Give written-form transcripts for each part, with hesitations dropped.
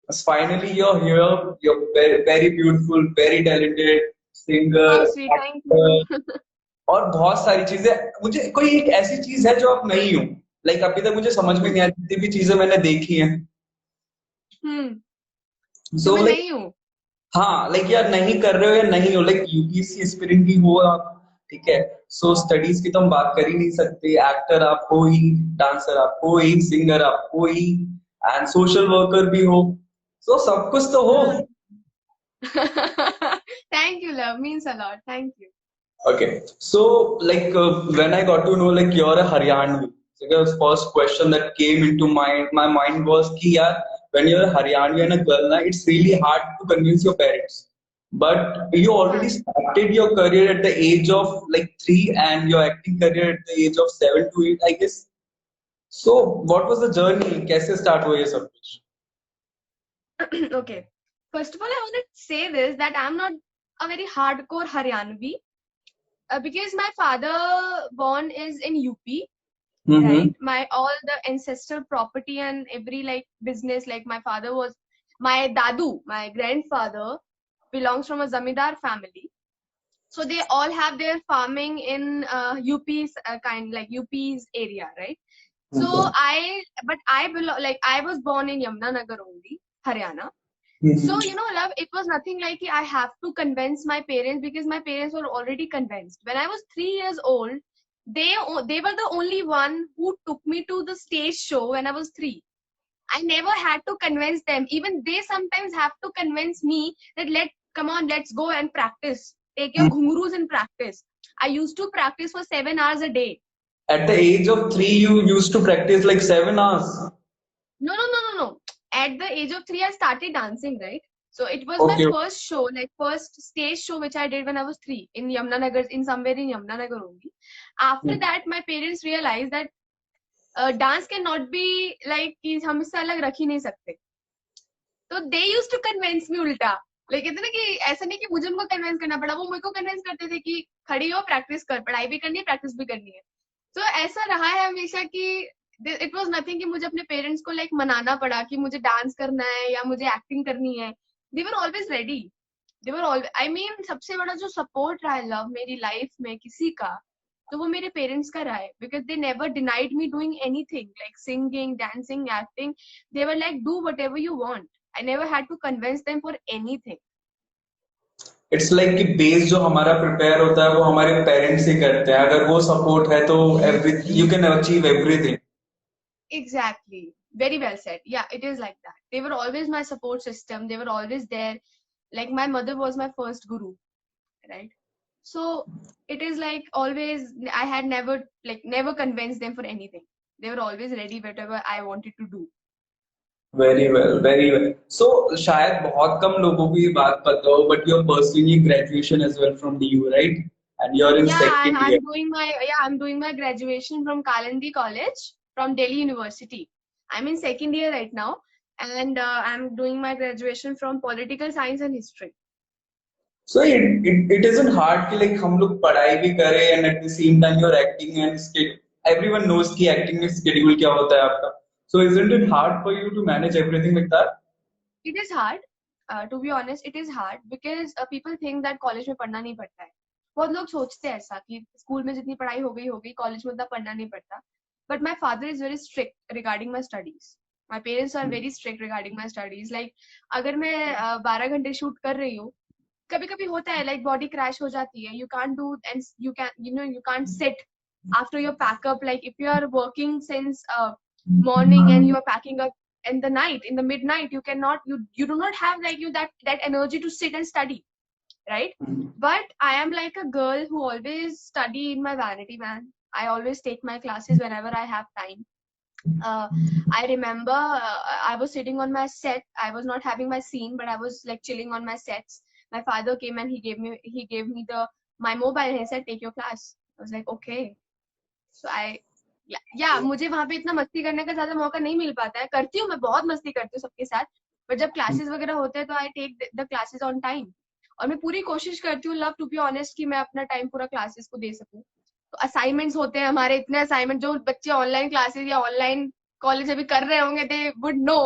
Finally, you're here. You're very, very beautiful, very talented Oh, singer, sweet. Thank you. actor, और बहुत सारी चीजें. मुझे कोई एक ऐसी चीज है जो आप नहीं हो. लाइक अभी तक मुझे समझ में नहीं आई, जितनी भी चीजें मैंने देखी हैं. हम्म। जो सो मैं लाइक, नहीं हूँ। हाँ, लाइक यार नहीं कर रहे हो या नहीं हो, लाइक यूपीएससी एस्पिरेंट भी हो आप. ठीक है. सो स्टडीज की तो हम बात कर ही नहीं सकते. एक्टर आप हो ही, डांसर आप हो ही, सिंगर आप हो ही, एंड सोशल वर्कर भी हो. सो सब कुछ तो हो. Thank you, love. Means a lot. Thank you. Okay, so like when I got to know like you're a Haryanvi, so the first question that came into my mind was कि यार, when you're a Haryanvi and a girl, na, it's really hard to convince your parents. But you already हाँ. started your career at the age of like 3 and your acting career at the age of 7 to 8, I guess. So what was the journey? कैसे start हुआ ये सब कुछ? Okay. First of all, I want to say this that I'm not a very hardcore Haryanvi because my father born is in UP, Mm-hmm. right? My all the ancestral property and every like business, like my father was my dadu, my grandfather belongs from a zamindar family. So they all have their farming in UP's kind like UP's area, right? So Okay. but I belong like I was born in Yamunanagar only, Haryana. So, Mm-hmm. love, it was nothing like I have to convince my parents because my parents were already convinced. When I was 3 years old, they were the only one who took me to the stage show when I was 3. I never had to convince them. Even they sometimes have to convince me that come on, let's go and practice. Take your ghungroos and practice. I used to practice for 7 hours a day. At the age of 3, you used to practice like 7 hours. No, no, no, no, no. At the age of 3, I started dancing, right? So it was my Okay. first show, like first stage show, which I did when I was 3 in Yamunanagar, in somewhere in Yamunanagar only. After that, my parents realized that dance cannot be like कि हम इससे अलग रख ही नहीं सकते. तो दे use to convince me उल्टा. Like कहते ना कि ऐसा नहीं कि मुझे उनको कन्विंस करना पड़ा, वो मेरे को कन्विंस करते थे कि खड़ी हो, प्रैक्टिस कर, पढ़ाई भी करनी है, प्रैक्टिस भी करनी है. तो ऐसा रहा है हमेशा कि इट वाज नथिंग कि मुझे अपने पेरेंट्स को लाइक मनाना पड़ा कि मुझे डांस करना है या मुझे एक्टिंग करनी है. They were always ready. They were all I mean सबसे बड़ा जो सपोर्ट रहा है लव मेरी लाइफ में किसी का, तो वो मेरे पेरेंट्स का रहा है because they never denied me doing anything like singing dancing acting. They were like do what ever you want. I never had to convince them for anything. It's like कि बेस जो हमारा prepare होता है वो हमारे parents ही करते हैं. अगर वो सपोर्ट है तो every you can achieve everything. Exactly. Very well said. Yeah, it is like that. They were always my support system. They were always there. Like my mother was my first guru, right? So it is like always I had never convinced them for anything. They were always ready whatever I wanted to do. Very well, very well. So शायद बहुत कम लोगों को ये बात पता हो, but you are pursuing graduation as well from DU, right? And you are in Yeah, second year. I'm doing my graduation from Kalandi College from Delhi University. I'm in second year right now, and I'm doing my graduation from Political Science and History. So it isn't hard कि like हम लोग पढ़ाई भी करें and at the same time you are acting and everyone knows कि acting में schedule क्या होता है आपका. So isn't it hard for you to manage everything like that? It is hard, to be honest. It is hard because people think that college में पढ़ना नहीं पड़ता है. बहुत लोग सोचते हैं ऐसा कि स्कूल में जितनी पढ़ाई हो गई कॉलेज में उतना पढ़ना नहीं पड़ता. But my father is very strict regarding my studies. My parents are very strict regarding my studies. Like अगर मैं 12 घंटे शूट कर रही हूँ, कभी कभी होता है लाइक बॉडी क्रैश हो जाती है. You can do and you can sit after your pack up. Like if you are working since morning and you are packing up in the night, in the midnight, you cannot, you do not have like you that energy to sit and study, right? But I am like a girl who always study in my vanity, man. I always take my classes whenever I have time. I remember I was sitting on my set. I was not having my scene, but I was like chilling on my sets. My father came and he gave me the my mobile and he said, take your class. I was like, okay. So I या मुझे वहां पे इतना मस्ती करने का ज्यादा मौका नहीं मिल पाता है. करती हूँ, मैं बहुत मस्ती करती हूँ सबके साथ. पर जब क्लासेस वगैरह होते हैं तो I take the classes on time. और मैं पूरी कोशिश करती हूँ लव टू बी ऑनेस्ट कि मैं अपना टाइम पूरा क्लासेस को दे सकूं. तो असाइनमेंट्स होते हैं हमारे, इतने असाइनमेंट जो बच्चे ऑनलाइन क्लासेस या ऑनलाइन कॉलेज अभी कर रहे होंगे दे वुड नो.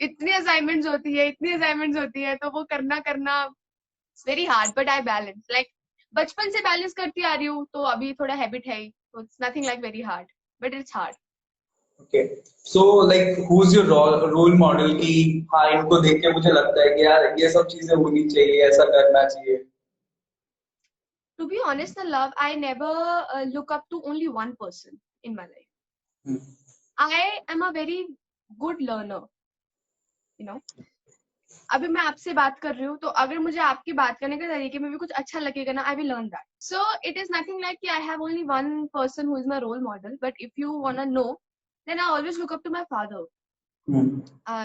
इतनी असाइनमेंट्स होती है, तो वो करना it's very hard, but I balance, like बचपन से बैलेंस करती आ रही हूँ, तो अभी थोड़ा हैबिट है, तो it's nothing like very hard, but it's hard. Okay, so like who is your role model कि हाँ इनको देख के मुझे लगता है कि यार ये सब चीजें होनी चाहिए, ऐसा करना चाहिए? To be honest, the love, I never look up to only one person in my life. I am a very good learner, you know. अभी मैं आपसे बात कर रही हूँ, तो अगर मुझे आपकी बात करने के तरीके में भी कुछ अच्छा लगेगा ना, I will learn that. So it is nothing like कि I have only one person who is my role model, but if you want to know, then I always look up to my father.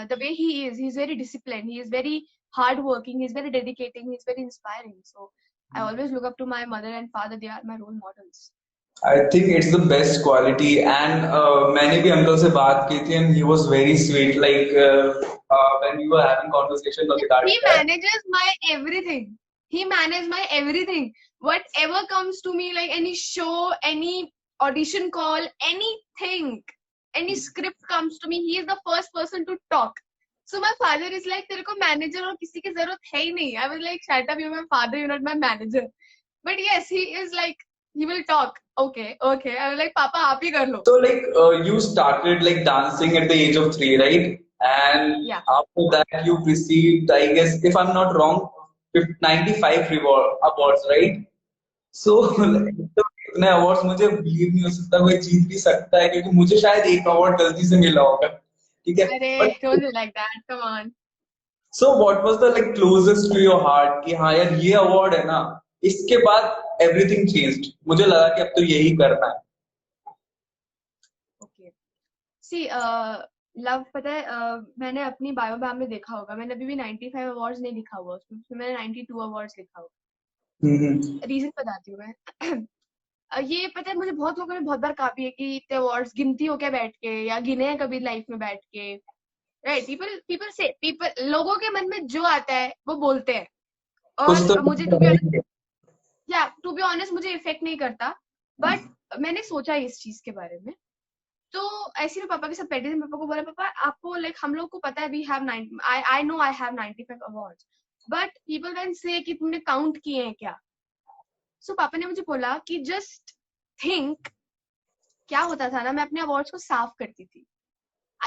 The way he is, he's very disciplined, he is very hardworking, he's very dedicating, he's very inspiring. So I always look up to my mother and father, they are my role models. I think it's the best quality, and मैंने भी uncle से बात की थी and he was very sweet, like when we were having conversation He regarding that. manages my everything. He manages my everything. Whatever comes to me, like any show, any audition call, anything, any script comes to me, he is the first person to talk. So my father is like, तेरे को manager और किसी की जरूरत है ही नहीं. I was like, shut up, you're my father, you're not my manager. But yes, he is like, he will talk. Okay. I was like, Papa, आप ही कर लो. So like you started like dancing at the age of 3, right? And Yeah. after that you received, I guess, if I'm not wrong, 95 awards, right? So like, तो इतने awards मुझे believe नहीं हो सकता कोई जीत भी सकता है, क्योंकि मुझे शायद एक award गलती से मिला होगा, ठीक है? अरे, But don't do like that. Come on. so what was the like closest to your heart कि हाँ यार ये award है ना, इसके बाद everything changed, मुझे लगा कि अब तो यही करना है? Okay. See, लव, पता है, मैंने अपनी बायो मैम में देखा होगा, मैंने अभी भी 95 अवार्ड्स नहीं लिखा हुआ उसमें मैंने 92 अवार्ड्स लिखा होगा. रीजन बताती हूँ मैं. ये पता है, मुझे बहुत लोगों ने बहुत बार कहा भी है कि इतने अवार्ड्स गिनती हो क्या बैठ के, या गिने हैं कभी लाइफ में बैठ के, राइट? पीपल लोगों के मन में जो आता है वो बोलते हैं, कुछ तो और मुझे टू बी ऑनेस्ट मुझे इफेक्ट नहीं करता. बट मैंने सोचा इस चीज के बारे में, तो ऐसे में पापा के साथ बैठे थे, पापा को बोला, पापा आपको लाइक हम लोग को पता है we have I know I have 95 awards, but people can say कि तुमने काउंट किए हैं क्या. सो पापा ने मुझे बोला कि जस्ट थिंक, क्या होता था ना, मैं अपने अवार्ड्स को साफ करती थी.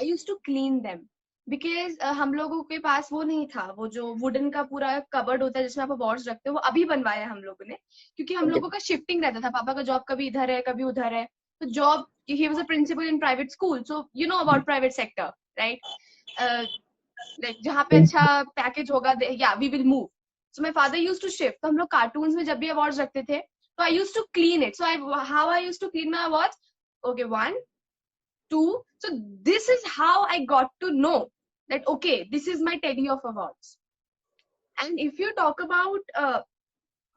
I used to clean them, because हम लोगों के पास वो नहीं था, वो जो वुडन का पूरा कबर्ड होता है जिसमें आप अवार्ड्स रखते हो, वो अभी बनवाया हम लोगों ने, क्योंकि हम लोगों का शिफ्टिंग रहता था. पापा का जॉब कभी इधर है कभी उधर है, तो job, he was a principal in private school, so you know about private sector, right? Like जहाँ पे अच्छा पैकेज होगा, yeah, we will move. So my father used to shift. तो हम लोग कार्टून्स में जब भी अवार्ड्स रखते थे, तो I used to clean it. So how I used to clean my awards? Okay, 1, 2. So this is how I got to know that okay, this is my teddy of awards. And if you talk about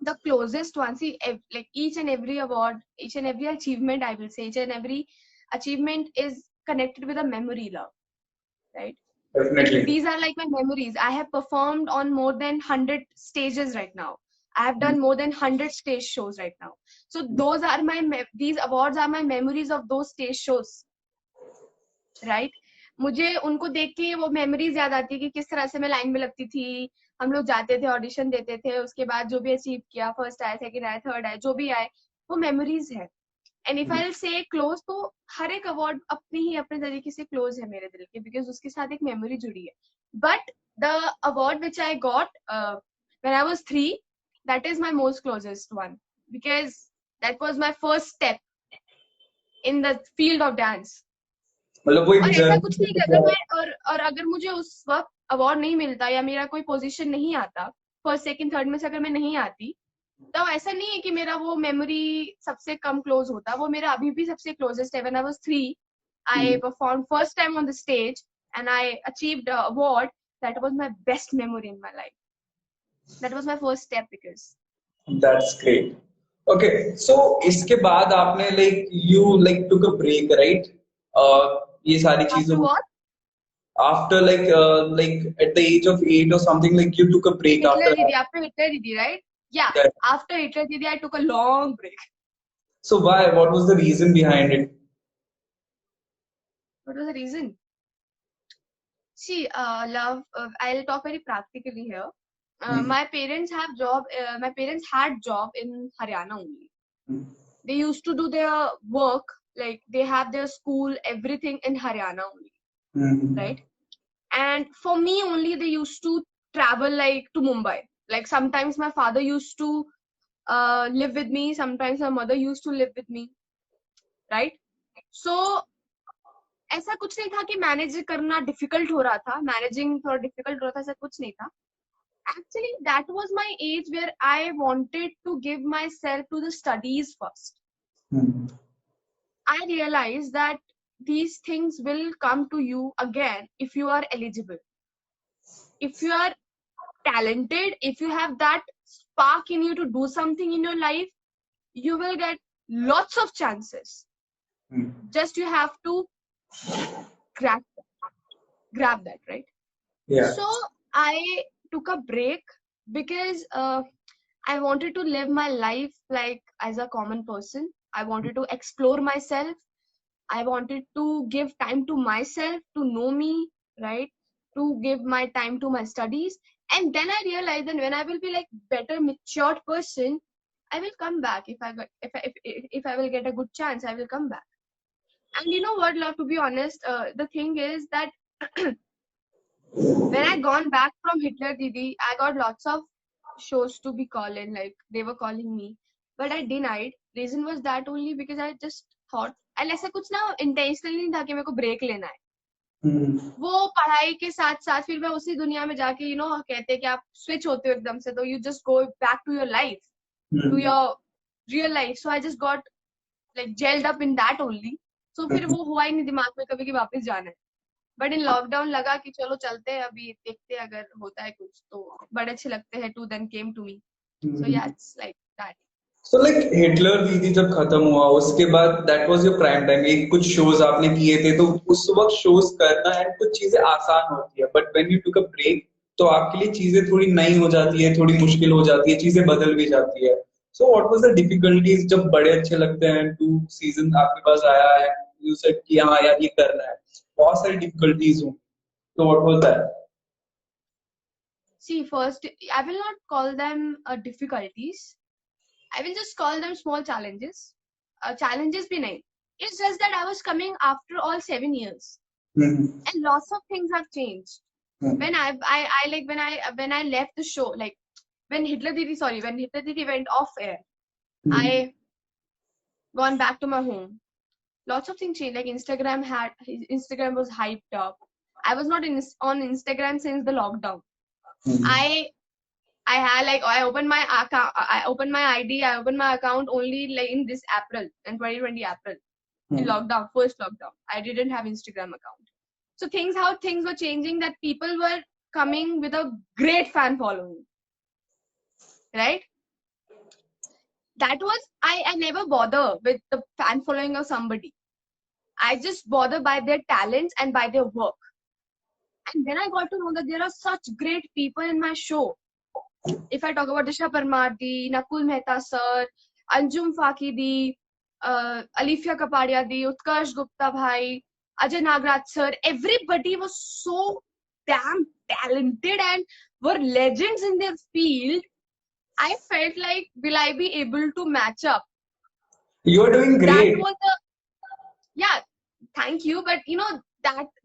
the closest one, see, like each and every award, each and every achievement, I will say, each and every achievement is connected with a memory, love, right? Definitely. These are like my memories. I have performed on more than 100 stages right now. I have done more than 100 stage shows right now. So those are these awards are my memories of those stage shows, right? मुझे उनको देख के वो memories याद आती है कि किस तरह से मैं लाइन में लगती थी, हम लोग जाते थे, ऑडिशन देते थे, उसके बाद जो भी अचीव किया, फर्स्ट आए, सेकंड आए, थर्ड आए, जो भी आए, वो मेमोरीज है. एंड इफ आई से क्लोज, तो हर एक अवार्ड अपने ही अपने तरीके से क्लोज है मेरे दिल के, बिकॉज उसके साथ एक मेमोरी जुड़ी है. But the award which I got when I was 3, that is my most closest one, because that was my first step in the field of dance. मतलब वो और एक ऐसा कुछ नहीं करता मैं, और अगर मुझे उस वक्त अवार्ड नहीं मिलता या मेरा कोई पोजीशन नहीं आता, फर्स्ट सेकंड थर्ड में से अगर मैं नहीं आती, तो ऐसा नहीं है कि मेरा वो मेमोरी सबसे कम क्लोज होता. वो मेरा अभी भी सबसे क्लोजेस्ट है. When I was 3, I perform first time on the stage and I achieved a award. That was my best memory in my life. That was my first step, because That's great. Okay, so इसके बाद आपने like you like took a break, right? ये सारी after चीजों what, after like at the age of 8 or something, like you took a break after Hitler Didi, that. After Hitler Didi, right? Yeah, Yeah. After Hitler Didi I took a long break. So why? What was the reason behind it? What was the reason? See, love, I'll talk very practically here. Hmm. My parents have job. My parents had job in Haryana only. Hmm. They used to do their work, like they have their school, everything in Haryana only, Hmm. right? And for me only, they used to travel like to Mumbai. Like sometimes my father used to live with me, sometimes my mother used to live with me, right? So ऐसा कुछ नहीं था कि manage करना difficult हो रहा था, managing थोड़ा डिफिकल्ट हो रहा था, ऐसा कुछ नहीं था. Actually, that was my age where I wanted to give myself to the studies first. Hmm. I realized that these things will come to you again if you are eligible. If you are talented, if you have that spark in you to do something in your life, you will get lots of chances. Hmm. Just you have to grab grab that, right? Yeah. So I took a break because I wanted to live my life like as a common person. I wanted to explore myself. I wanted to give time to myself to know me, right? To give my time to my studies. And then I realized that when I will be like better matured person, I will come back. If I will get a good chance, I will come back. And you know what, love, to be honest, the thing is that when I gone back from Hitler Didi, I got lots of shows to be calling, like they were calling me, but I denied. Reason was that only because I just thought, and ऐसा कुछ ना intentionally नहीं था कि मेरे को break लेना है. Hmm. वो पढ़ाई के साथ साथ फिर मैं उसी दुनिया में जाके कहते हैं कि आप switch होते हो एकदम से, तो you just go back to your life, to Hmm. your real life. So I just got like gelled up in that only. So फिर वो हुआ ही नहीं दिमाग में कभी कि वापस जाना है. बट इन लॉकडाउन लगा कि चलो चलते हैं, अभी देखते हैं अगर होता है कुछ तो बड़े अच्छे लगते हैं. Two then came to me. So yeah Hmm. It's like that. So like Hitler Didi जब खत्म हुआ उसके बाद that was your prime time, एक कुछ शोज आपने किए थे तो उस वक्त शोज करना एंड कुछ चीजें आसान होती है, but when you took a break तो आपके लिए चीजें थोड़ी नई हो जाती है, थोड़ी मुश्किल हो जाती है, चीजें बदल भी जाती है. So what was the difficulties जब बड़े अच्छे लगते हैं, 2 सीजन आपके पास आया है, यू सेड कि हाँ यार ये करना है, बहुत सारी डिफिकल्टीज हो, तो what was that? See first, I will not call them difficulties. I will just call them small challenges. Challenges भी नहीं. It's just that I was coming after all 7 years, and lots of things have changed. When I like when I left the show, like when Hitler Didi went off air, I gone back to my home. Lots of things changed. Like Instagram was hyped up. I was not on Instagram since the lockdown. I I had like I opened my account. I opened my ID. I opened my account only like in this April, in 2020 April, in lockdown, first lockdown. I didn't have Instagram account. So how things were changing, that people were coming with a great fan following, right? That was I never bother with the fan following of somebody. I just bother by their talents and by their work. And then I got to know that there are such great people in my show. If I talk about Disha Parmar di, Nakul Mehta sir, Anjum Faki di, Alifia Kapadia di, Utkarsh Gupta bhai, Ajay Nagraj sir, everybody was so damn talented and were legends in their field. I felt like, will I be able to match up? You are doing That great. was yeah, thank you. But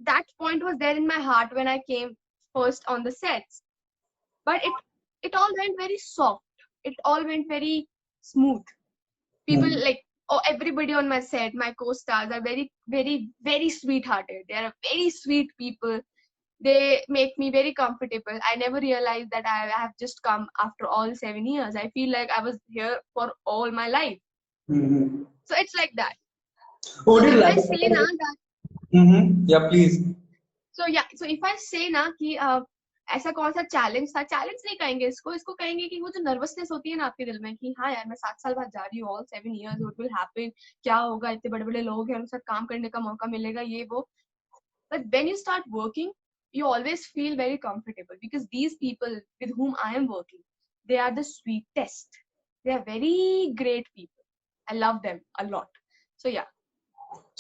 that point was there in my heart when I came first on the sets. But it all went very soft. It all went very smooth. People like, oh, everybody on my set, my co-stars are very, very, very sweethearted. They are very sweet people. They make me very comfortable. I never realized that I have just come after all 7 years. I feel like I was here for all my life. So it's like that. Would So you if like I say now that Yeah, please. so if I say ना कि ऐसा कौन सा challenge था, challenge नहीं कहेंगे इसको कहेंगे कि वो जो नर्वसनेस होती है ना आपके दिल में कि हाँ यार मैं 7 साल बाद जा रही हूँ, all 7 years, what will happen, क्या होगा, इतने बड़े बड़े लोग हैं, उनके साथ काम करने का मौका मिलेगा, ये वो. But when you start working, you always feel very comfortable because these people with whom I am working, they are the sweetest. They are very great people. I love them a lot. So yeah.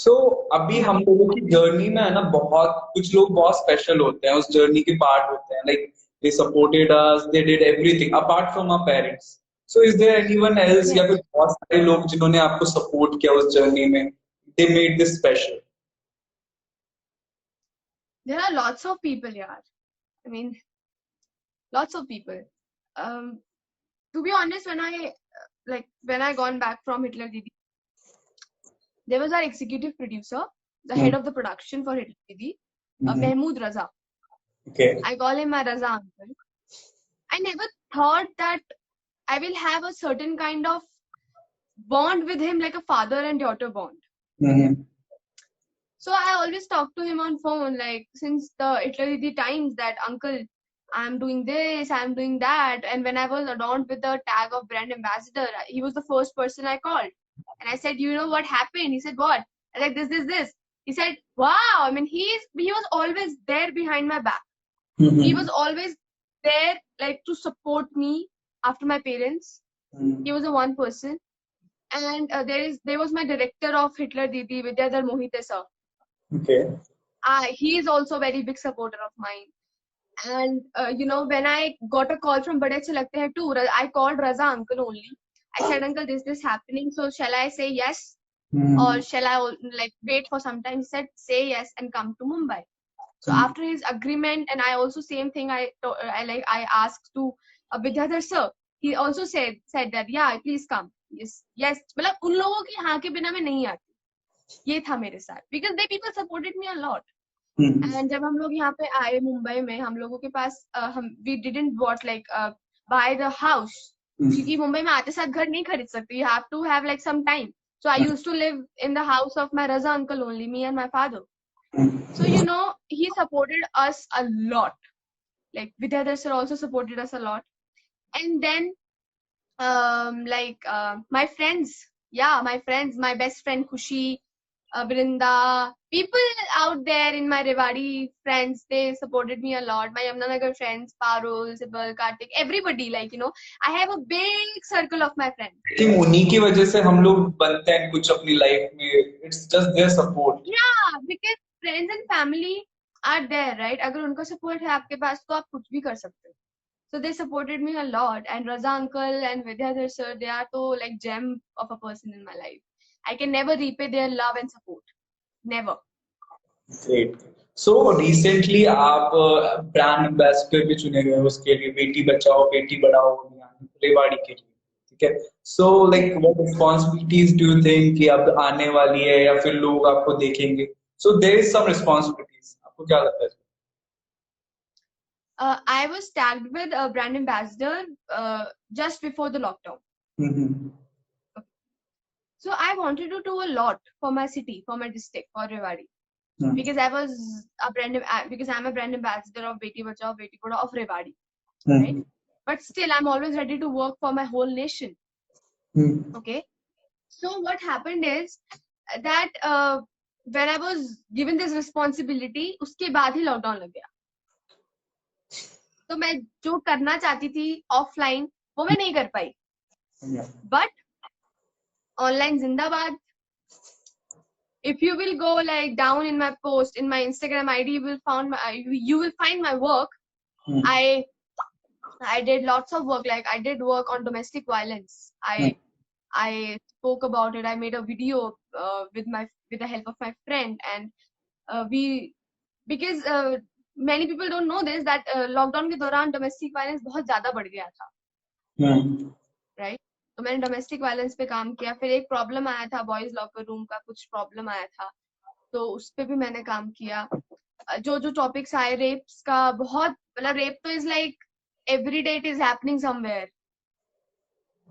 सो अभी हम लोगों की journey में है ना, बहुत कुछ लोग बहुत स्पेशल होते हैं, उस जर्नी के पार्ट होते हैं, like they supported us, they did everything apart from our parents. So is there anyone else, या फिर Yes, बहुत सारे लोग जिन्होंने आपको सपोर्ट किया उस जर्नी में, they made this special? there are lots of people, yeah. I mean, lots of people. Um, to be honest, when I gone back from Hitler Didi, there was our executive producer, the head of the production for Hitler Didi, Mahmood Raza. Okay. I call him my Raza uncle. I never thought that I will have a certain kind of bond with him, like a father and daughter bond. Mm-hmm. So I always talk to him on phone, like since the Italy times, that uncle, I'm doing this, I'm doing that. And when I was adorned with the tag of brand ambassador, he was the first person I called. And I said, you know what happened? He said, what? I like this. He said, wow. I mean, he was always there behind my back. Mm-hmm. He was always there, like to support me after my parents. Mm-hmm. He was a one person. And there was my director of Hitler Didi, Vidyadhar Mohite sir. Okay. He is also a very big supporter of mine. And when I got a call from Bade Achhe Lagte Hain too, I called Raza uncle only. I said, uncle, this happening, so shall I say yes, or shall I like wait for some time? He said, say yes and come to Mumbai. So after his agreement, and I also same thing, I asked to Vidyadhar sir. He also said that yeah, please come. Yes. मतलब उन लोगों की हाँ के बिना मैं नहीं आती, ये था मेरे साथ, because they people supported me a lot. And जब हम लोग यहाँ पे आए मुंबई में, हम लोगों के पास हम we didn't bought like buy the house, क्योंकि मुंबई में आते साथ घर नहीं खरीद सकते, you have to have like some time. So I used to live in the house of my Raza uncle only, me and my father. So he supported us a lot. Like Vidyadhar sir also supported us a lot. And then my friends, my best friend Khushi, Brinda, people out there in my Rewari friends, they supported me a lot. My Yamunanagar friends, Parul, Sibal, Kartik, everybody, I have a big circle of my friends. कि उन्हीं की वजह से हम लोग बनते हैं कुछ अपनी लाइफ में, it's just their support. Yeah, because friends and family are there, right? अगर उनका support है आपके पास तो आप कुछ भी कर सकते हो. So they supported me a lot, and Raza uncle and Vidyadhar sir, they are so like gem of a person in my life. I can never repay their love and support. Never. Great. So recently आप brand ambassador भी चुने गए उसके लिए, बेटी बचाओ बेटी पढ़ाओ अभियान रेवाड़ी के लिए, ठीक है? So like what responsibilities do you think कि अब आने वाली है, या फिर लोग आपको देखेंगे? So there is some responsibilities, आपको क्या लगता है? I was tagged with a brand ambassador just before the lockdown. Mm-hmm. So I wanted to do a lot for my city, for my district, for Rewari. Because because I'm a brand ambassador of Beti Bachao Beti Padhao of Rewari, right? But still, I'm always ready to work for my whole nation. Okay. So what happened is that when I was given this responsibility, उसके बाद ही lockdown लग गया. तो मैं जो करना चाहती थी offline, वो मैं नहीं कर पाई. But online जिंदाबाद. If you will go like down in my post in my Instagram ID, you will find my work. I did lots of work. Like I did work on domestic violence. I spoke about it. I made a video with the help of my friend, and because many people don't know this, that lockdown के दौरान domestic violence बहुत ज़्यादा बढ़ गया था. Right? तो मैंने domestic violence पे काम किया. फिर एक प्रॉब्लम आया था बॉयज लॉकर रूम का, कुछ प्रॉब्लम आया था, तो उस पे भी मैंने काम किया. जो टॉपिक्स आए रेप्स का, बहुत मतलब रेप तो is like every day it is happening somewhere.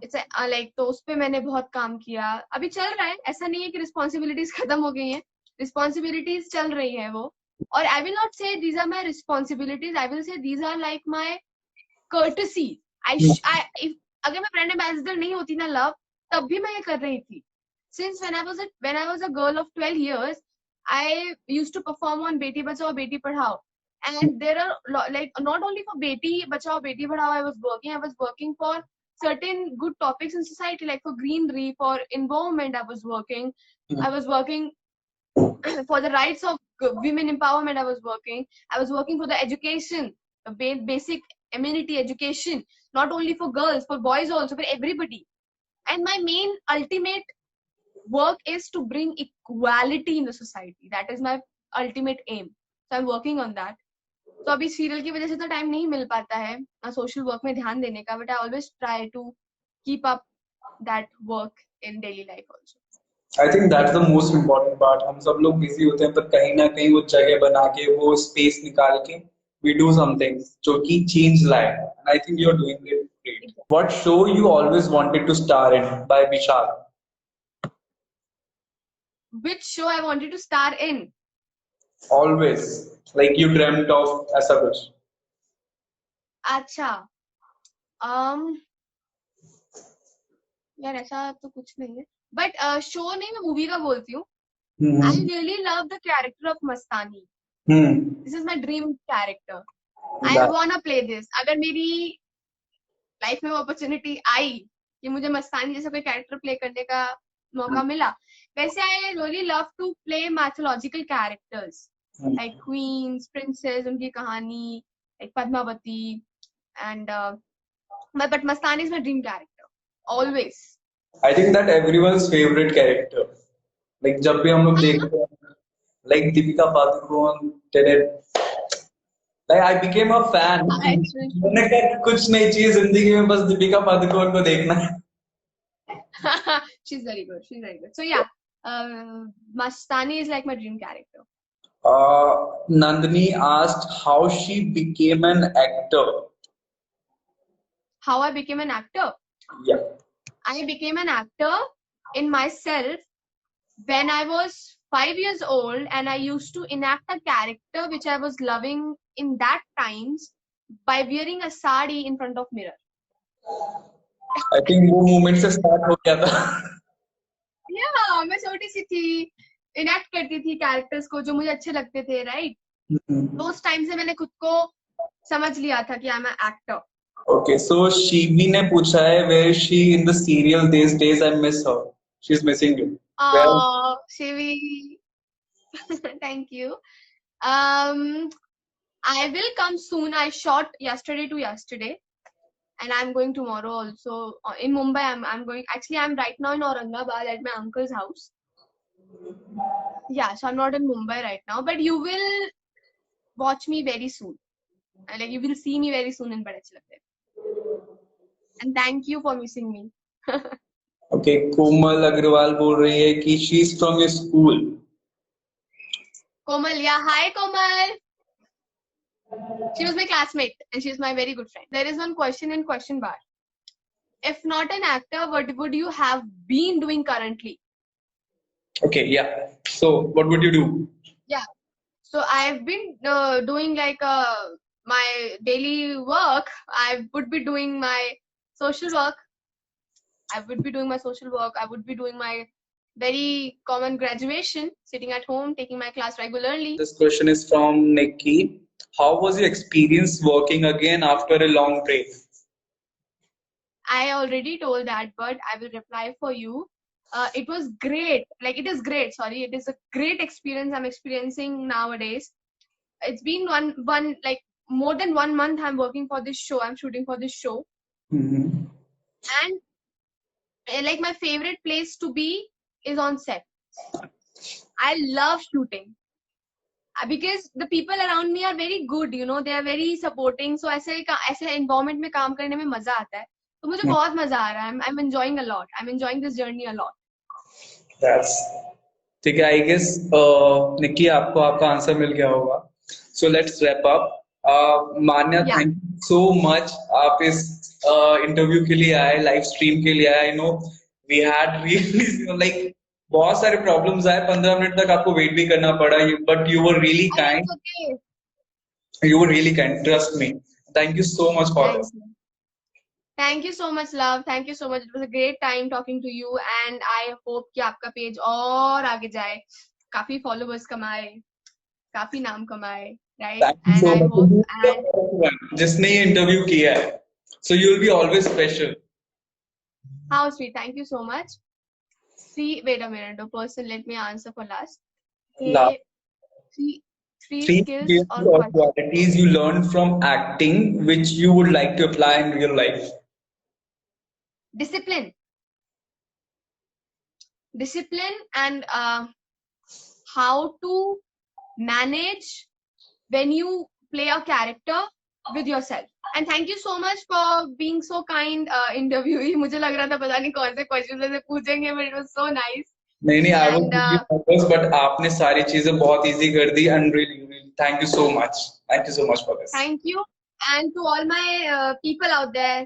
It's like, तो उस पे मैंने बहुत काम किया. अभी चल रहा है, ऐसा नहीं है कि रिस्पॉन्सिबिलिटीज खत्म हो गई हैं, रिस्पॉन्सिबिलिटीज चल रही है वो. और I will not say these are my responsibilities, I will say these are like my courtesy. अगर मैं ब्रांड एम्बेसडर नहीं होती ना लव, तब भी मैं ये कर रही थी. Since when I was a girl of 12 years, I used to perform on Beti Bachao Beti Padhao, and there are like not only for Beti Bachao Beti Padhao I was working for certain good topics in society, like for greenery, for environment. I was working for the rights of women empowerment. I was working for the education, basic amenity education, not only for girls, for boys also, for everybody. And my main ultimate work is to bring equality in the society. That is my ultimate aim. So I'm working on that. तो अभी serial की वजह से तो time नहीं मिल पाता है social work में ध्यान देने का, but I always try to keep up that work in daily life also. I think that's the most important part. हम सब लोग बिजी होते हैं, पर कहीं ना कहीं वो जगह बना के, वो स्पेस निकाल के we do something जो कि change लाए. And I think you're doing it great. What show you always wanted to star in by Vishal? Which show I wanted to star in? Always, like you dreamt of ऐसा कुछ. अच्छा, यार ऐसा तो कुछ नहीं है, बट शो नहीं, मैं मूवी का बोलती हूँ. आई really love the character of Mastani. This is my dream character. I want play this. अगर मेरी लाइफ में वो अपॉर्चुनिटी आई कि मुझे मस्तानी जैसा कोई कैरेक्टर प्ले करने का मौका मिला, वैसे I really love to play mythological characters like queens, princesses, उनकी कहानी, like Padmavati, and but Mastani is my dream character always. I think that everyone's favorite character. Like जब भी हम लोग देखते हैं, like Deepika Padukone did it. Like I became a fan. मैंने कहा कुछ नहीं चाहिए जिंदगी में, बस दीपिका पादुकोण को देखना है. She's very good. She's very good. So yeah, Mastani is like my dream character. Nandini asked how she became an actor. How I became an actor? Yeah. I became an actor in myself when I was 5 years old, and I used to enact a character which I was loving in that times by wearing a sari in front of mirror. I think वो moment से start हो गया था. Yeah, मैं छोटी सी थी, enact करती थी characters को जो मुझे अच्छे लगते थे, right? तो उस टाइम से मैंने खुद को समझ लिया था कि I'm an actor. Okay, so Shivi ने पूछा है where is she in the serial these days? I miss her. She's missing you. Oh, Shivi, thank you. I will come soon. I shot yesterday to yesterday, and I'm going tomorrow also. In Mumbai, I'm going. Actually, I'm right now in Aurangabad at my uncle's house. Yeah, so I'm not in Mumbai right now, but you will watch me very soon. Like you will see me very soon in Badachilapet. And thank you for missing me. Okay, Komal Agrawal बोल रही है कि she's from your school. Komal, yeah, hi Komal. She was my classmate and she's my very good friend. There is one question in question bar. If not an actor, what would you have been doing currently? Okay, yeah. So what would you do? Yeah. So I've been doing like my daily work. I would be doing my social work. I would be doing my very common graduation, sitting at home, taking my class regularly. This question is from Nikki. How was your experience working again after a long break? I already told that, but I will reply for you. It was great. Like, it is great. Sorry, it is a great experience I'm experiencing nowadays. It's been like more than 1 month I'm working for this show. I'm shooting for this show. Mm-hmm. And like my favorite place to be is on set. I love shooting because the people around me are very good, you know, they are very supporting. So ऐसे environment में काम करने में मजा आता है. तो मुझे बहुत मजा आ रहा है. I'm enjoying a lot. I'm enjoying this journey a lot. That's ठीक है. I guess निक्की आपको आपका आंसर मिल गया होगा. So let's wrap up. Manya, thank you so much. आप इस इंटरव्यू के लिए आए, लाइव स्ट्रीम के लिए आए. I know we had really like बहुत सारे प्रॉब्लम्स आए. 15 मिनट तक आपको वेट भी करना पड़ा, but you were really kind. Okay. You were really kind. Trust me. Thank you so much for this. Thank you so much, love. Thank you so much. It was a great time talking to you, and I hope कि आपका page और आगे जाए, काफी followers कमाए, काफी नाम कमाए, right? Thank you and so I much. hope जिसने ये इंटरव्यू किया है, so you will be always special. How sweet. Thank you so much. See, wait a minute, the person, let me answer for last. Okay, three Three skills skills or or qualities. qualities you learned from acting which you would like to apply in real life. Discipline. Discipline and how to manage when you play a character with yourself. And thank you so much for being so kind interviewee. मुझे लग रहा था पता नहीं कौन से questions ऐसे पूछेंगे, but it was so nice. नहीं I was And really nervous but आपने सारी चीजें बहुत इजी कर दी and really thank you so much. Thank you so much for this. thank you. And to all my people out there,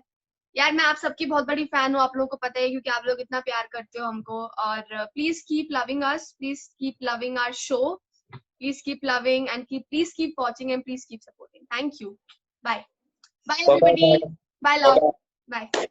यार मैं आप सबकी बहुत बड़ी फैन हूँ, आप लोगों को पता है क्योंकि आप लोग इतना प्यार करते हो हमको. और please keep loving us, please keep loving our show, please keep loving and please keep watching and please keep supporting. Thank you. Bye. Bye Bye everybody. bye. Bye Bye love. bye. Bye.